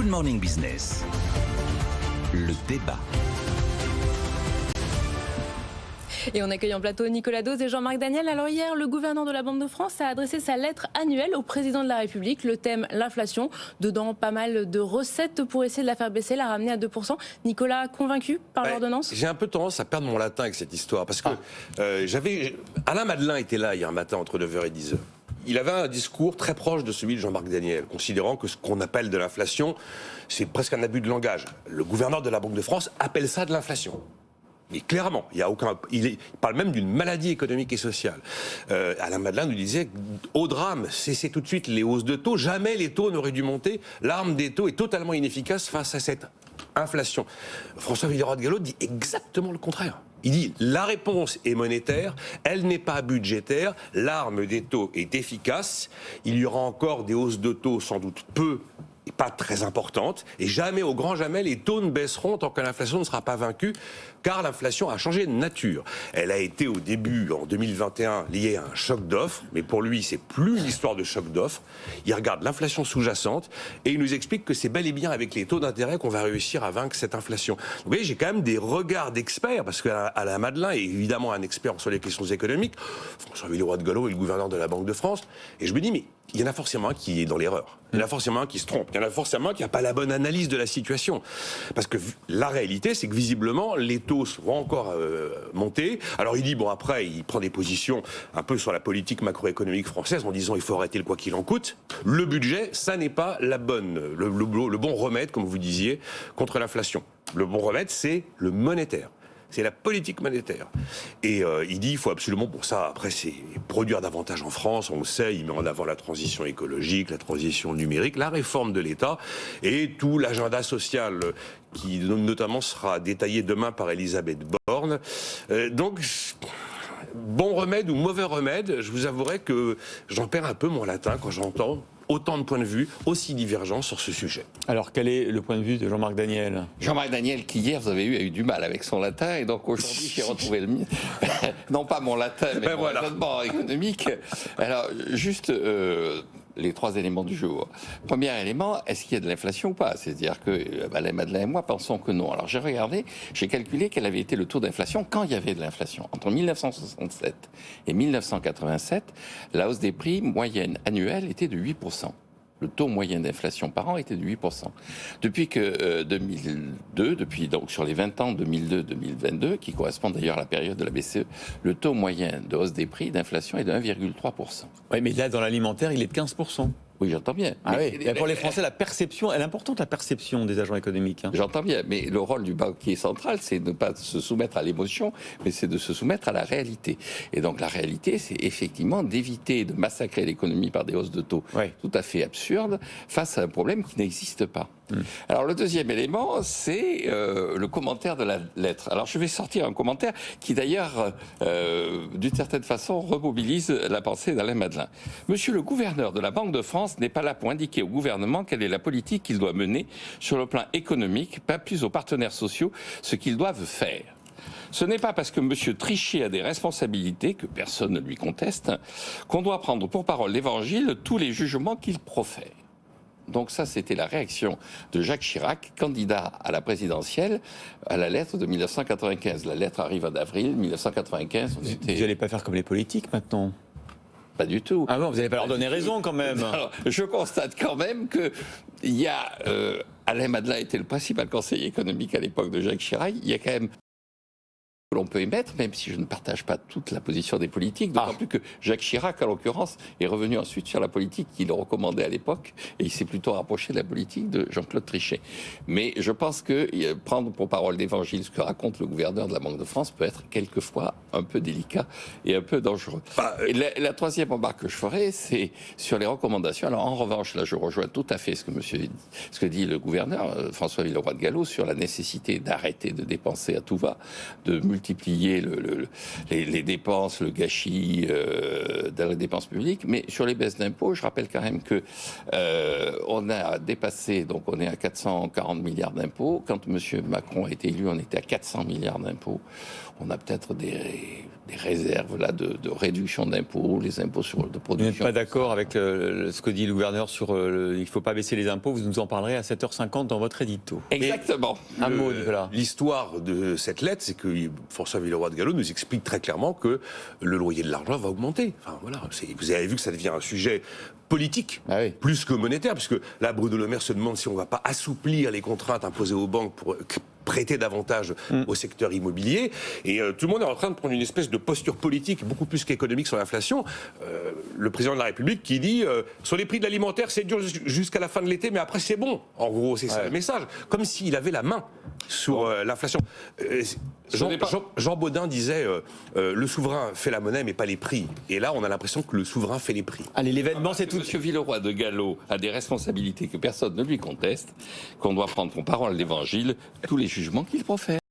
Good Morning Business. Le débat. Et on accueille en plateau Nicolas Dose et Jean-Marc Daniel. Alors hier, le gouverneur de la Banque de France a adressé sa lettre annuelle au président de la République. Le thème, l'inflation. Dedans, pas mal de recettes pour essayer de la faire baisser, la ramener à 2%. Nicolas, convaincu par l'ordonnance ? J'ai un peu tendance à perdre mon latin avec cette histoire. Parce que Alain Madelin était là hier matin entre 9h et 10h. Il avait un discours très proche de celui de Jean-Marc Daniel, considérant que ce qu'on appelle de l'inflation, c'est presque un abus de langage. Le gouverneur de la Banque de France appelle ça de l'inflation. Mais clairement, il parle même d'une maladie économique et sociale. Alain Madelin nous disait, au drame, cessez tout de suite les hausses de taux. Jamais les taux n'auraient dû monter. L'arme des taux est totalement inefficace face à cette inflation. François Villeroy-de-Galhau dit exactement le contraire. Il dit, la réponse est monétaire, elle n'est pas budgétaire, l'arme des taux est efficace, il y aura encore des hausses de taux sans doute peu et pas très importantes, et jamais, au grand jamais, les taux ne baisseront tant que l'inflation ne sera pas vaincue, car l'inflation a changé de nature. Elle a été au début, en 2021, liée à un choc d'offres, mais pour lui, c'est plus une histoire de choc d'offres. Il regarde l'inflation sous-jacente, et il nous explique que c'est bel et bien avec les taux d'intérêt qu'on va réussir à vaincre cette inflation. Vous voyez, j'ai quand même des regards d'experts, parce qu'Alain Madelin est évidemment un expert sur les questions économiques, François Villeroy-de-Galhau est le gouverneur de la Banque de France, et je me dis, mais il y en a forcément un qui est dans l'erreur. Il y en a forcément un qui se trompe. Il y en a forcément un qui n'a pas la bonne analyse de la situation. Parce que la réalité, c'est que visiblement, les taux vont encore monter. Alors il dit, bon après, il prend des positions un peu sur la politique macroéconomique française en disant il faut arrêter le quoi qu'il en coûte. Le budget, ça n'est pas le bon remède, comme vous disiez, contre l'inflation. Le bon remède, c'est le monétaire. C'est la politique monétaire. Et il dit, il faut absolument, pour ça, après, c'est produire davantage en France, on le sait, il met en avant la transition écologique, la transition numérique, la réforme de l'État, et tout l'agenda social qui, notamment, sera détaillé demain par Elisabeth Borne. Donc, bon remède ou mauvais remède, je vous avouerai que j'en perds un peu mon latin quand j'entends autant de points de vue aussi divergents sur ce sujet. Alors, quel est le point de vue de Jean-Marc Daniel ? Jean-Marc Daniel, qui hier, vous avez eu, a eu du mal avec son latin, et donc aujourd'hui, j'ai retrouvé le mien. Non pas mon latin, mais mon raisonnement économique. Alors, juste les trois éléments du jour. Premier élément, est-ce qu'il y a de l'inflation ou pas ? C'est-à-dire que Alain Madelin et moi pensons que non. Alors, j'ai regardé, j'ai calculé quel avait été le taux d'inflation quand il y avait de l'inflation. Entre 1967 et 1987, la hausse des prix moyenne annuelle était de 8%. Le taux moyen d'inflation par an était de 8%. Depuis que 2002, depuis donc sur les 20 ans 2002-2022, qui correspondent d'ailleurs à la période de la BCE, le taux moyen de hausse des prix d'inflation est de 1,3%. Oui, mais là, dans l'alimentaire, il est de 15%. Oui, j'entends bien. Ah oui. Mais pour les Français, la perception, elle est importante, la perception des agents économiques. J'entends bien, mais le rôle du banquier central, c'est de ne pas se soumettre à l'émotion, mais c'est de se soumettre à la réalité. Et donc la réalité, c'est effectivement d'éviter de massacrer l'économie par des hausses de taux tout à fait absurdes face à un problème qui n'existe pas. Alors le deuxième élément, c'est le commentaire de la lettre. Alors je vais sortir un commentaire qui d'ailleurs, d'une certaine façon, remobilise la pensée d'Alain Madelin. Monsieur le gouverneur de la Banque de France n'est pas là pour indiquer au gouvernement quelle est la politique qu'il doit mener sur le plan économique, pas plus aux partenaires sociaux ce qu'ils doivent faire. Ce n'est pas parce que M. Trichet a des responsabilités, que personne ne lui conteste, qu'on doit prendre pour parole l'Évangile tous les jugements qu'il profère. Donc ça, c'était la réaction de Jacques Chirac, candidat à la présidentielle, à la lettre de 1995. La lettre arrive en avril 1995. Vous n'allez pas faire comme les politiques maintenant ? Pas du tout. Ah bon, vous n'allez pas leur donner raison quand même. Alors, je constate quand même que il y a Alain Madelin était le principal conseiller économique à l'époque de Jacques Chirac. Il y a quand même que l'on peut émettre, même si je ne partage pas toute la position des politiques, d'autant plus que Jacques Chirac, en l'occurrence, est revenu ensuite sur la politique qu'il recommandait à l'époque, et il s'est plutôt rapproché de la politique de Jean-Claude Trichet. Mais je pense que prendre pour parole d'évangile ce que raconte le gouverneur de la Banque de France peut être quelquefois un peu délicat et un peu dangereux. Et la troisième remarque que je ferai, c'est sur les recommandations. Alors en revanche, là je rejoins tout à fait ce que dit le gouverneur, François Villeroy-de-Galhau, sur la nécessité d'arrêter de dépenser à tout va, de multiplier multiplier les dépenses, le gâchis dans les dépenses publiques. Mais sur les baisses d'impôts, je rappelle quand même que on a dépassé, donc on est à 440 milliards d'impôts. Quand M. Macron a été élu, on était à 400 milliards d'impôts. On a peut-être des réserves là de réduction d'impôts, les impôts sur de production. Vous n'êtes pas d'accord avec ce que dit le gouverneur sur il ne faut pas baisser les impôts, vous nous en parlerez à 7h50 dans votre édito. Exactement. Un mot, Nicolas. L'histoire de cette lettre, c'est que François Villeroy de Galhau nous explique très clairement que le loyer de l'argent va augmenter. Enfin, voilà, vous avez vu que ça devient un sujet politique, plus que monétaire, puisque là, Bruno Le Maire se demande si on ne va pas assouplir les contraintes imposées aux banques pour prêter davantage au secteur immobilier. Et tout le monde est en train de prendre une espèce de posture politique beaucoup plus qu'économique sur l'inflation. Le président de la République qui dit sur les prix de l'alimentaire, c'est dur jusqu'à la fin de l'été, mais après c'est bon. En gros, c'est ça le message. Comme s'il avait la main sur l'inflation. Jean Baudin disait le souverain fait la monnaie, mais pas les prix. Et là, on a l'impression que le souverain fait les prix. Allez, l'événement, c'est tout. Monsieur Villeroy de Galhau a des responsabilités que personne ne lui conteste, qu'on doit prendre pour parole l'évangile tous les jugements qu'il profère.